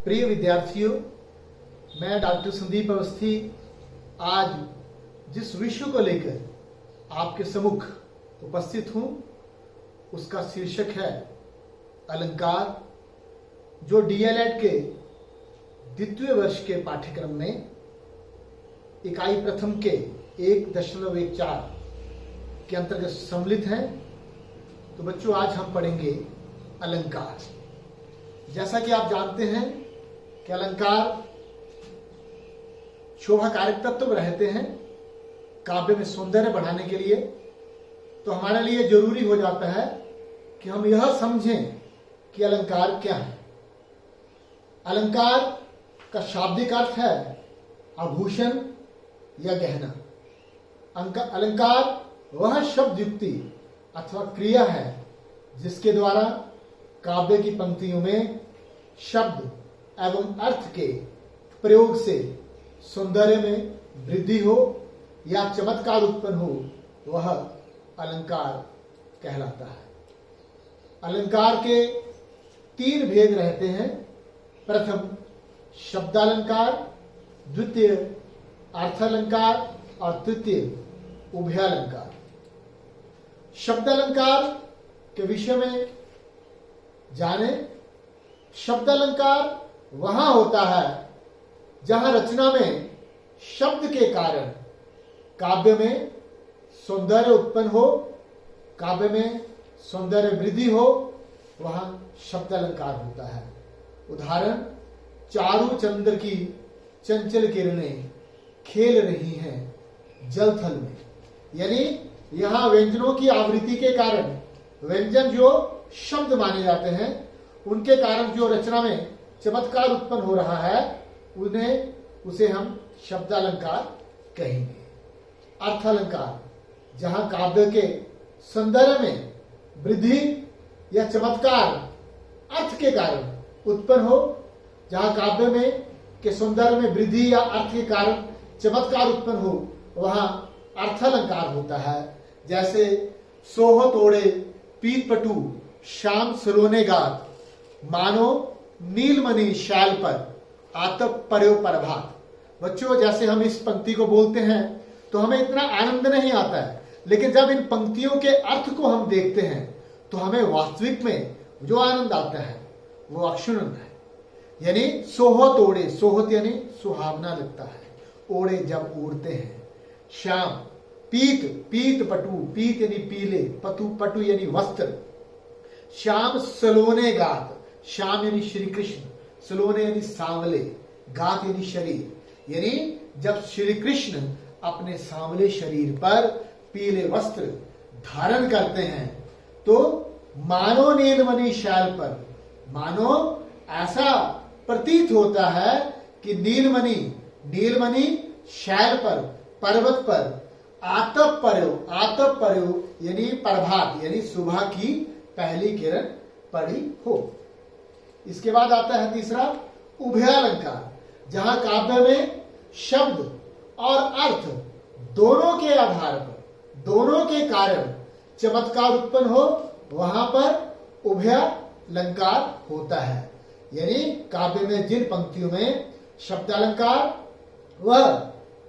प्रिय विद्यार्थियों, मैं डॉक्टर संदीप अवस्थी आज जिस विषय को लेकर आपके सम्मुख उपस्थित हूं उसका शीर्षक है अलंकार, जो डीएलएड के द्वितीय वर्ष के पाठ्यक्रम में इकाई प्रथम के 1.14 के अंतर्गत सम्मिलित है। तो बच्चों, आज हम पढ़ेंगे अलंकार। जैसा कि आप जानते हैं कि अलंकार शोभाकारक तत्व रहते हैं काव्य में सौंदर्य बढ़ाने के लिए। तो हमारे लिए जरूरी हो जाता है कि हम यह समझें कि अलंकार क्या है। अलंकार का शाब्दिक अर्थ है आभूषण या गहना। अलंकार वह शब्द युक्ति अथवा क्रिया है जिसके द्वारा काव्य की पंक्तियों में शब्द एवं अर्थ के प्रयोग से सौंदर्य में वृद्धि हो या चमत्कार उत्पन्न हो, वह अलंकार कहलाता है। अलंकार के 3 भेद रहते हैं। प्रथम शब्दालंकार, द्वितीय अर्थालंकार और तृतीय उभयालंकार। शब्दालंकार के विषय में जाने। शब्दालंकार वहां होता है जहां रचना में शब्द के कारण काव्य में सौंदर्य उत्पन्न हो, काव्य में सौंदर्य वृद्धि हो, वहां शब्दालंकार होता है। उदाहरण, चारू चंद्र की चंचल किरणें खेल रही हैं जल थल में। यानी यहां व्यंजनों की आवृत्ति के कारण व्यंजन जो शब्द माने जाते हैं उनके कारण जो रचना में चमत्कार उत्पन्न हो रहा है उसे हम शब्दालंकार कहेंगे। अर्थालंकार, जहां काव्य के सौंदर्य में वृद्धि या चमत्कार अर्थ के कारण उत्पन्न हो, जहां काव्य में के सौंदर्य में वृद्धि या अर्थ के कारण चमत्कार उत्पन्न हो, वहां अर्थालंकार होता है। जैसे सोह तोड़े पीत पटु श्याम सलोने गात, मानो नीलमणि शैल पर आतप पर्यो प्रभात। बच्चों, जैसे हम इस पंक्ति को बोलते हैं तो हमें इतना आनंद नहीं आता है, लेकिन जब इन पंक्तियों के अर्थ को हम देखते हैं तो हमें वास्तविक में जो आनंद आता है वो अक्षुणन है। यानी सोह तोड़े, सोहत यानी सुहावना लगता है, ओढ़े जब ओढ़ते हैं। श्याम, पीत, पीत पटु, पीत यानी पीले, पटु, पटु यानी वस्त्र। श्याम सलोने गात, श्याम यानी श्री कृष्ण, सलोने यानी सांवले, गात यानी शरीर। यानी जब श्री कृष्ण अपने सांवले शरीर पर पीले वस्त्र धारण करते हैं तो मानो नीलमणि शैल पर, मानो ऐसा प्रतीत होता है कि नीलमणि शैल पर, पर्वत पर आतप पर्यो यानी प्रभात यानी सुबह की पहली किरण पड़ी हो। इसके बाद आता है तीसरा उभयालंकार, जहां काव्य में शब्द और अर्थ दोनों के आधार पर, दोनों के कारण चमत्कार उत्पन्न हो, वहां पर उभयालंकार होता है। यानी काव्य में जिन पंक्तियों में शब्दालंकार व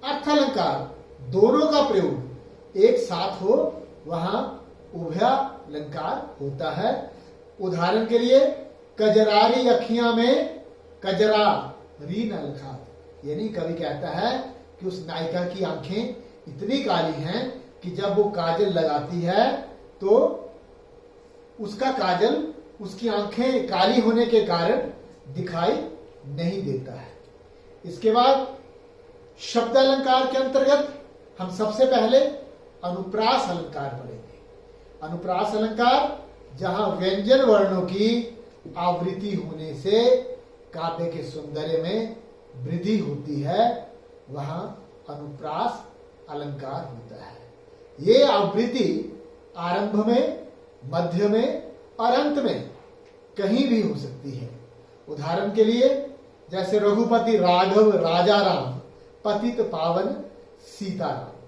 अर्थालंकार दोनों का प्रयोग एक साथ हो, वहां उभयालंकार होता है। उदाहरण के लिए, कजरारी अखियां में कजरा री न लखात। यानी कवि कहता है कि उस नायिका की आंखें इतनी काली हैं कि जब वो काजल लगाती है तो उसका काजल उसकी आंखें काली होने के कारण दिखाई नहीं देता है। इसके बाद शब्दालंकार के अंतर्गत हम सबसे पहले अनुप्रास अलंकार पढ़ेंगे। अनुप्रास अलंकार, जहां व्यंजन वर्णों की आवृत्ति होने से काव्य के सौंदर्य में वृद्धि होती है, वहां अनुप्रास अलंकार होता है। ये आवृत्ति आरंभ में, मध्य में और अंत में कहीं भी हो सकती है। उदाहरण के लिए, जैसे रघुपति राघव राजा राम, पतित पावन सीताराम।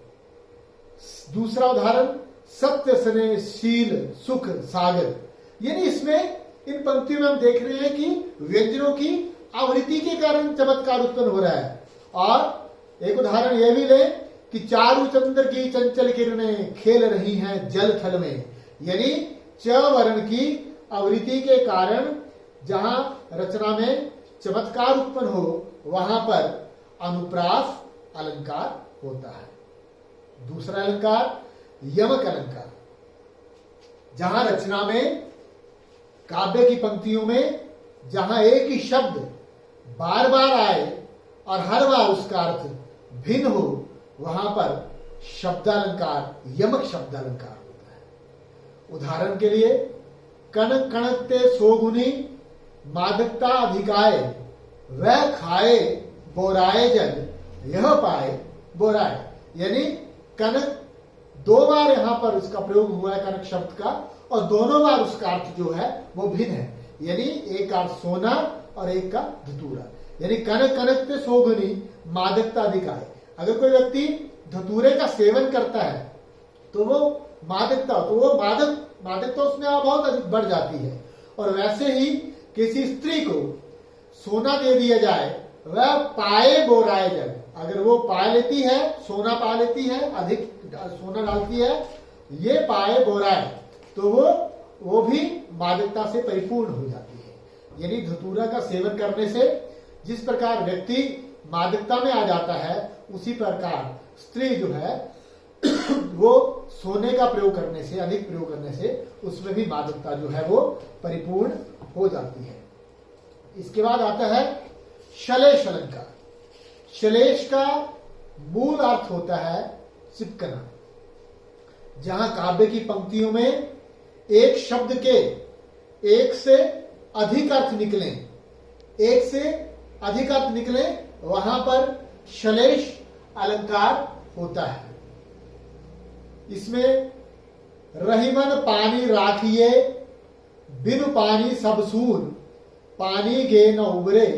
दूसरा उदाहरण, सत्य स्नेह शील सुख सागर। यानी इसमें इन पंक्तियों में हम देख रहे हैं कि व्यंजनों की आवृत्ति के कारण चमत्कार उत्पन्न हो रहा है। और एक उदाहरण यह भी ले कि चारु चंद्र की चंचल किरणें खेल रही हैं जल थल में, यानी च वर्ण की आवृत्ति के कारण जहां रचना में चमत्कार उत्पन्न हो वहां पर अनुप्रास अलंकार होता है। दूसरा अलंकार यमक अलंकार, जहां रचना में काव्य की पंक्तियों में जहां एक ही शब्द बार बार आए और हर बार उसका अर्थ भिन्न हो वहां पर शब्दालंकार यमक शब्दालंकार होता है। उदाहरण के लिए कनक कनकते सोगुनी मादकता अधिकाय, वह खाए बोराए जग यह पाए बोराए, यानी कनक दो बार यहां पर उसका प्रयोग हुआ है कनक शब्द का, और दोनों बार उसका अर्थ जो है वो भिन्न है, यानी एक का अर्थ सोना और एक का धतूरा। यानी कनक कनकते सोगुनी मादकता अधिकाय, अगर कोई व्यक्ति धतूरे का सेवन करता है तो वो मादकता, तो वो मादकता उसमें बहुत अधिक बढ़ जाती है। और वैसे ही किसी स्त्री को सोना दे दिया जाए, वह पाए बोराए जग, अगर वो पा लेती है, सोना पा लेती है, अधिक सोना डालती है, ये पाए बोराए, तो वो भी मादकता से परिपूर्ण हो जाती है। यानी धतूरा का सेवन करने से जिस प्रकार व्यक्ति मादकता में आ जाता है, उसी प्रकार स्त्री जो है वो सोने का प्रयोग करने से, अधिक प्रयोग करने से उसमें भी मादकता जो है वो परिपूर्ण हो जाती है। इसके बाद आता है शलेष अलंकार। शलेष का मूल अर्थ होता है चिपकना, जहां काव्य की पंक्तियों में एक शब्द के एक से अधिक अर्थ निकले, एक से अधिक अर्थ निकले, वहां पर शलेष अलंकार होता है। इसमें रहीमन पानी राखिए बिनु पानी सब सूर, पानी गे न उबरे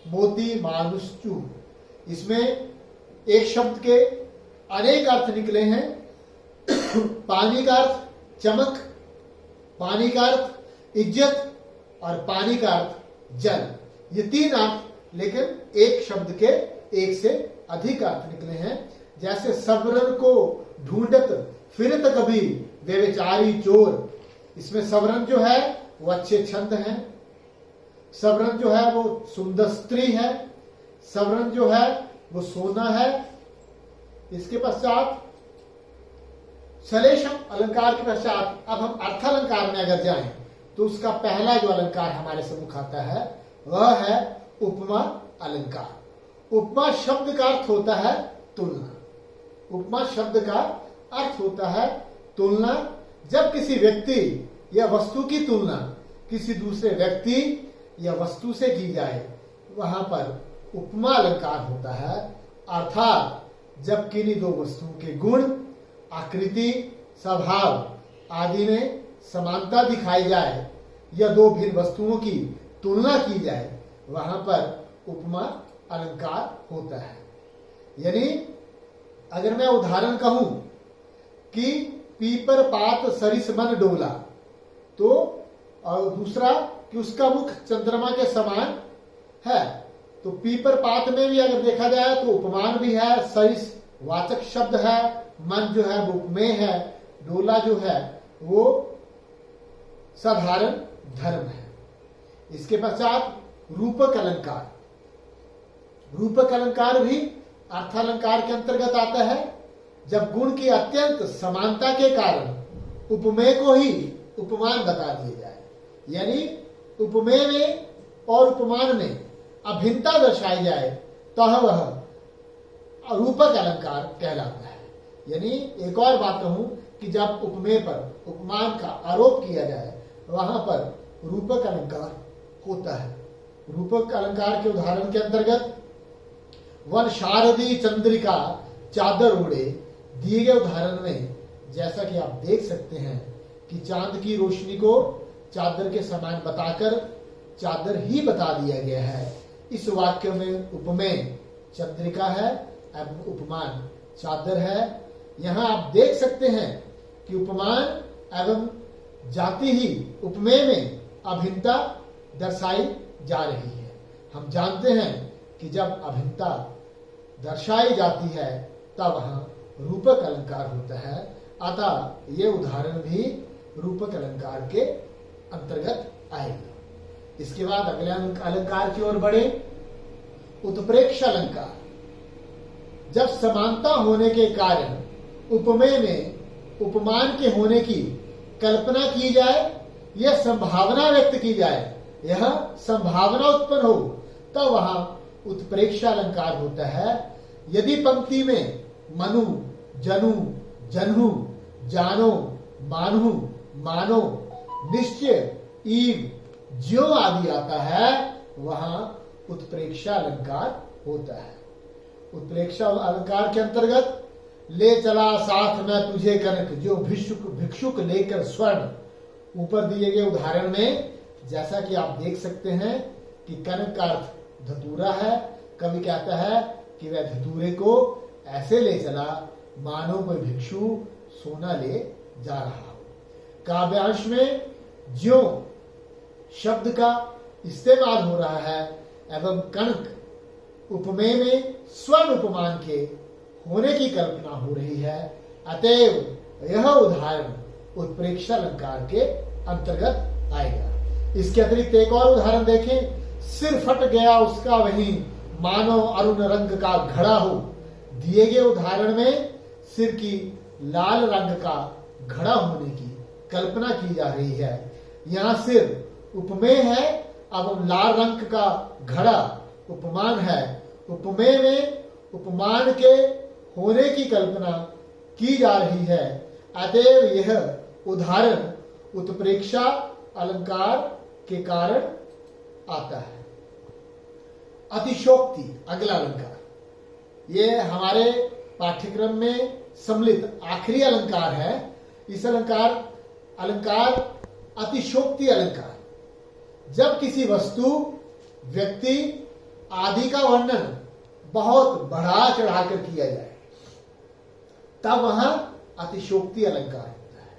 मोती मानुष चूर। इसमें एक शब्द के अनेक अर्थ निकले हैं। पानी का अर्थ चमक, पानी का अर्थ इज्जत और पानी का अर्थ जल, ये तीन अर्थ, लेकिन एक शब्द के एक से अधिक अर्थ निकले हैं। जैसे सबरन को ढूंढत फिरत कभी व्यभिचारी चोर, इसमें सबरन जो है वो अच्छे छंद हैं, सबरन जो है वो सुंदर स्त्री है, सबरन जो है वो सोना है। इसके पश्चात शलेषम अलंकार के पश्चात अब हम अर्थालंकार में अगर जाएं तो उसका पहला जो अलंकार हमारे सम्मुख आता है वह है उपमा अलंकार। उपमा शब्द का अर्थ होता है तुलना। उपमा शब्द का अर्थ होता है तुलना। जब किसी व्यक्ति या वस्तु की तुलना किसी दूसरे व्यक्ति या वस्तु से की जाए वहां पर उपमा अलंकार होता है। अर्थात जब किन्हीं दो वस्तुओं के गुण, आकृति, स्वभाव आदि में समानता दिखाई जाए या दो भिन्न वस्तुओं की तुलना की जाए, वहां पर उपमा अलंकार होता है। यानी अगर मैं उदाहरण कहूं कि पीपर पात सरिस मन डोला, तो और दूसरा कि उसका मुख चंद्रमा के समान है, तो पीपर पात में भी अगर देखा जाए तो उपमान भी है, सरिस वाचक शब्द है, मन जो है वो उपमेय है, डोला जो है वो साधारण धर्म है। इसके पश्चात रूपक अलंकार। रूपक अलंकार भी अर्थालंकार के अंतर्गत आता है। जब गुण की अत्यंत समानता के कारण उपमेय को ही उपमान बता दिया जाए, यानी उपमेय में और उपमान में अभिन्नता दर्शाई जाए, तो वह रूपक अलंकार कहलाता है। यानी एक और बात कहूं कि जब उपमेय पर उपमान का आरोप किया जाए वहां पर रूपक अलंकार होता है। रूपक अलंकार के उदाहरण के अंतर्गत वन शारदी चंद्रिका चादर उड़े, दिए गए उदाहरण में जैसा कि आप देख सकते हैं कि चांद की रोशनी को चादर के समान बताकर चादर ही बता दिया गया है। इस वाक्य में उपमेय चंद्रिका है एवं उपमान चादर है। यहां आप देख सकते हैं कि उपमान एवं जाति ही उपमेय में अभिन्नता दर्शाई जा रही है। हम जानते हैं कि जब अभिन्नता दर्शाई जाती है तब वहां रूपक अलंकार होता है। अतः ये उदाहरण भी रूपक अलंकार के अंतर्गत आएगा। इसके बाद अगले अलंकार की ओर बढ़े, उत्प्रेक्ष अलंकार। जब समानता होने के कारण उपमेय में उपमान के होने की कल्पना की जाए, यह संभावना व्यक्त की जाए, यह संभावना उत्पन्न हो, तब वहां उत्प्रेक्ष अलंकार होता है। यदि पंक्ति में मनु, जनु, जन्हु, जानो, मानहु, मानो, निश्चय, ईव, ज्यो आदि आता है, वहां उत्प्रेक्ष अलंकार होता है। उत्प्रेक्ष अलंकार के अंतर्गत ले चला साथ में तुझे कनक, जो भिक्षुक लेकर स्वर्ण। ऊपर दिए गए उदाहरण में जैसा कि आप देख सकते हैं कि कनक का अर्थ धतूरा है। कवि कहता है कि वह धतूरे को ऐसे ले चला मानो कोई भिक्षु सोना ले जा रहा हो। काव्यांश में ज्यो शब्द का इस्तेमाल हो रहा है एवं कनक उपमेय में स्वर्ण उपमान के होने की कल्पना हो रही है। अतएव यह उदाहरण उत्प्रेक्ष अलंकार के अंतर्गत आएगा। इसके अतिरिक्त एक और उदाहरण देखें, सिर फट गया उसका वही मानो अरुण रंग का घड़ा हो। दिए गए उदाहरण में सिर की लाल रंग का घड़ा होने की कल्पना की जा रही है। यहाँ सिर उपमेय है एवं लाल रंग का घड़ा उपमान है। उपमेय में उपमान के होने की कल्पना की जा रही है। अतएव यह उदाहरण उत्प्रेक्षा अलंकार के कारण आता है। अतिशोक्ति अगला अलंकार, ये हमारे पाठ्यक्रम में सम्मिलित आखिरी अलंकार है। इस अलंकार अतिशोक्ति अलंकार। जब किसी वस्तु, व्यक्ति आदि का वर्णन बहुत बढ़ा चढ़ाकर किया जाए तब वहां अतिशोक्ति अलंकार होता है।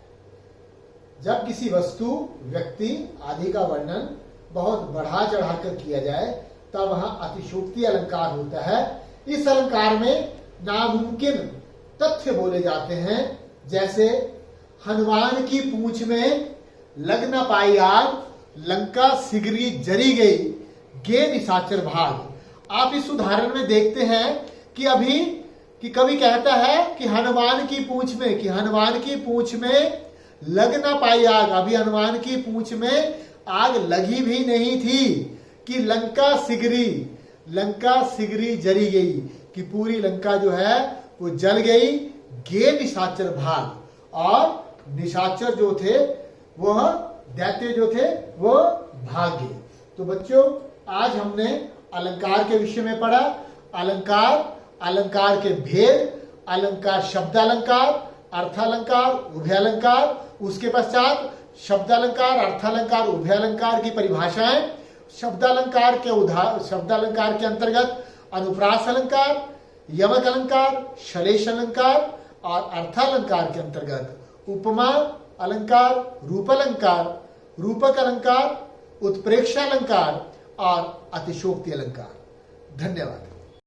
जब किसी वस्तु, व्यक्ति आदि का वर्णन बहुत बढ़ा चढ़ाकर किया जाए तब वहां अतिशोक्ति अलंकार होता है। इस अलंकार में नामुमकिन तथ्य बोले जाते हैं, जैसे हनुमान की पूंछ में लग न पाई आग, लंका सिगरी जरी गई, गे निशाचर भाग। आप इस उदाहरण में देखते हैं कि कवि कहता है कि हनुमान की पूंछ में लग ना पाई आग। अभी हनुमान की पूंछ में आग लगी भी नहीं थी कि लंका सिगरी जरी गई, कि पूरी लंका जो है वो जल गई। गे निशाचर भाग, और निशाचर जो थे, वह दैत्य जो थे वो भाग गए। तो बच्चों, आज हमने अलंकार के विषय में पढ़ा। अलंकार के भेद, अलंकार शब्दालंकार, अर्थालंकार, उभयालंकार। उसके पश्चात शब्दालंकार, अर्थालंकार, उभयालंकार की परिभाषाएं। शब्दालंकार के अंतर्गत अनुप्रास अलंकार, यमक अलंकार, श्लेष अलंकार, और अर्थालंकार के अंतर्गत उपमा अलंकार, रूपालंकार, रूपक अलंकार, उत्प्रेक्षा अलंकार और अतिशोक्ति अलंकार। धन्यवाद।